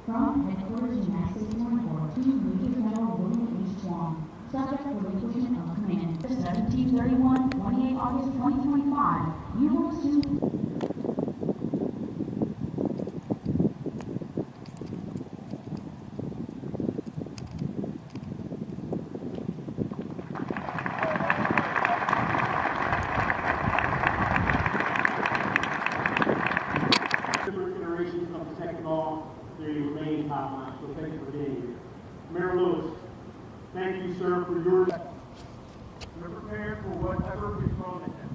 From headquarters United States Marine Corps to Major General William H. Swan, subject for relinquishment of command. 1731, 28 August 2025, you will assume. Iterations of the second law, the remaining hotline, so thank you for being here. Mayor Lewis, thank you, sir, for your... We're prepared for whatever we thrown at